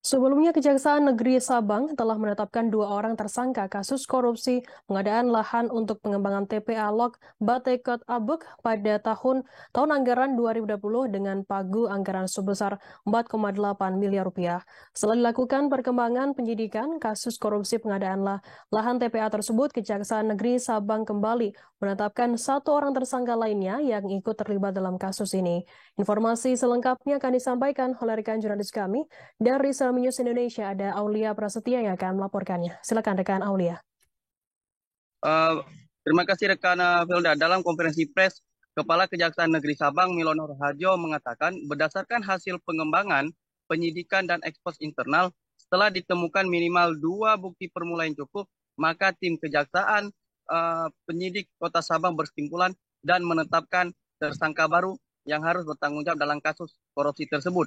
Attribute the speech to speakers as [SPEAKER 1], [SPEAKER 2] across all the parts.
[SPEAKER 1] Sebelumnya, Kejaksaan Negeri Sabang telah menetapkan 2 orang tersangka kasus korupsi pengadaan lahan untuk pengembangan TPA Lok Batekot Abuk pada tahun anggaran 2020 dengan pagu anggaran sebesar 4,8 miliar rupiah. Setelah dilakukan perkembangan penyidikan kasus korupsi pengadaan lahan TPA tersebut, Kejaksaan Negeri Sabang kembali menetapkan 1 orang tersangka lainnya yang ikut terlibat dalam kasus ini. Informasi selengkapnya akan disampaikan oleh rekan jurnalis kami dari News Indonesia. Ada Aulia Prasetya yang akan melaporkannya. Silakan rekan Aulia.
[SPEAKER 2] Uh, Terima kasih rekan Felda. Dalam konferensi pers, Kepala Kejaksaan Negeri Sabang Milono Raharjo mengatakan berdasarkan hasil pengembangan, penyidikan dan ekspos internal, setelah ditemukan minimal 2 bukti permulaan cukup, maka tim Kejaksaan penyidik Kota Sabang berkesimpulan dan menetapkan tersangka baru yang harus bertanggung jawab dalam kasus korupsi tersebut.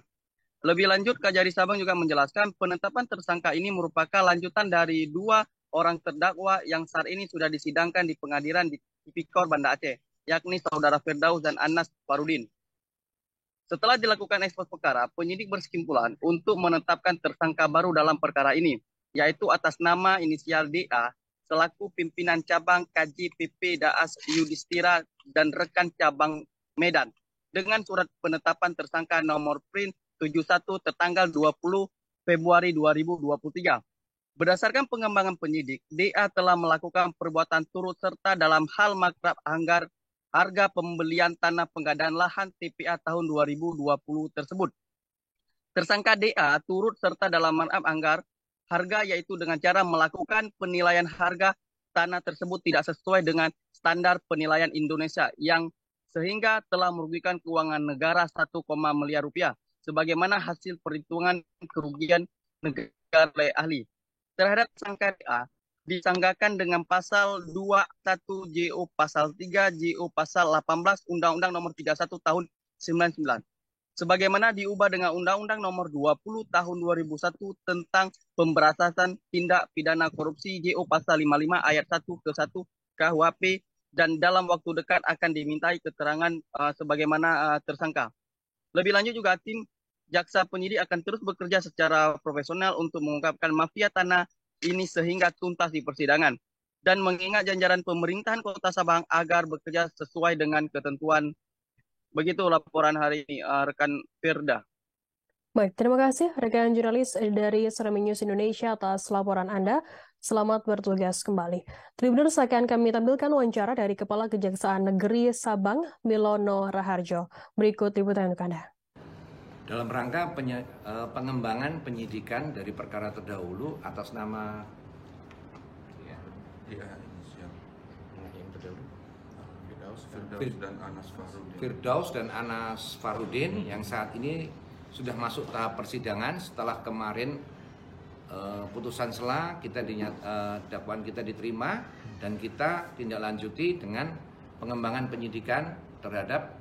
[SPEAKER 2] Lebih lanjut, Kajari Sabang juga menjelaskan penetapan tersangka ini merupakan lanjutan dari 2 orang terdakwa yang saat ini sudah disidangkan di pengadilan di Tipikor Banda Aceh, yakni saudara Firdaus dan Anas Farudin. Setelah dilakukan ekspos perkara, penyidik berkesimpulan untuk menetapkan tersangka baru dalam perkara ini, yaitu atas nama inisial DA, selaku pimpinan cabang KJPP Daas Yudhistira dan rekan cabang Medan, dengan surat penetapan tersangka nomor print 71 tertanggal 20 Februari 2023. Berdasarkan pengembangan penyidik, DA telah melakukan perbuatan turut serta dalam hal makrab harga pembelian tanah pengadaan lahan TPA tahun 2020 tersebut. Tersangka DA turut serta dalam makrab harga yaitu dengan cara melakukan penilaian harga tanah tersebut tidak sesuai dengan standar penilaian Indonesia yang sehingga telah merugikan keuangan negara 1, miliar rupiah. Sebagaimana hasil perhitungan kerugian negara oleh ahli. Terhadap tersangka DA disangkakan dengan pasal 21 JO pasal 3 JO pasal 18 Undang-Undang Nomor 31 Tahun 99. Sebagaimana diubah dengan Undang-Undang Nomor 20 Tahun 2001 tentang pemberantasan tindak pidana korupsi JO pasal 55 ayat 1 ke 1 KUHP dan dalam waktu dekat akan dimintai keterangan sebagaimana tersangka. Lebih lanjut juga tim jaksa penyidik akan terus bekerja secara profesional untuk mengungkapkan mafia tanah ini sehingga tuntas di persidangan dan mengingat janjaran pemerintahan Kota Sabang agar bekerja sesuai dengan ketentuan. Begitu laporan hari ini rekan Firda.
[SPEAKER 1] Baik, terima kasih rekan jurnalis dari News Indonesia atas laporan Anda. Selamat bertugas kembali. Tribuners, akan kami tampilkan wawancara dari Kepala Kejaksaan Negeri Sabang, Milono Raharjo. Berikut liputan untuk Anda.
[SPEAKER 3] Dalam rangka pengembangan penyidikan dari perkara terdahulu atas nama Firdaus dan Anas Farudin yang saat ini sudah masuk tahap persidangan setelah kemarin putusan sela dakwaan kita diterima dan kita tindak lanjuti dengan pengembangan penyidikan terhadap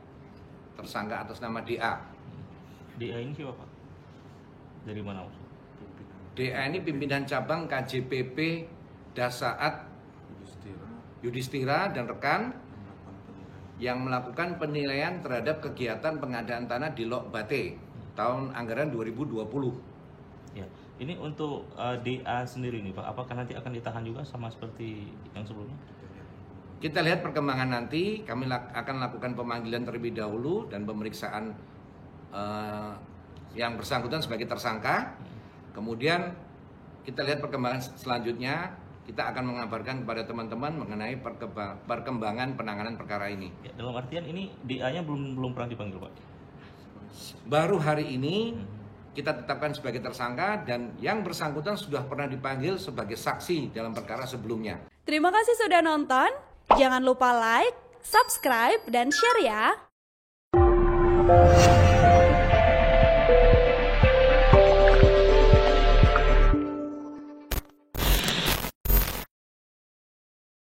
[SPEAKER 3] tersangka atas nama DA.
[SPEAKER 4] DA ini siapa Pak? Dari mana?
[SPEAKER 3] DA ini pimpinan cabang KJPP Dasaat Yudhistira dan rekan yang melakukan penilaian terhadap kegiatan pengadaan tanah di Lok Bate tahun anggaran 2020.
[SPEAKER 4] Ya, ini untuk DA sendiri nih Pak, apakah nanti akan ditahan juga sama seperti yang sebelumnya?
[SPEAKER 3] Kita lihat perkembangan nanti, kami akan lakukan pemanggilan terlebih dahulu dan pemeriksaan yang bersangkutan sebagai tersangka. Kemudian kita lihat perkembangan selanjutnya, kita akan mengabarkan kepada teman-teman mengenai perkembangan penanganan perkara ini.
[SPEAKER 4] Ya, dalam artian ini DA-nya belum pernah dipanggil Pak?
[SPEAKER 3] Baru hari ini kita tetapkan sebagai tersangka dan yang bersangkutan sudah pernah dipanggil sebagai saksi dalam perkara sebelumnya.
[SPEAKER 5] Terima kasih sudah nonton. Jangan lupa like, subscribe, dan share ya.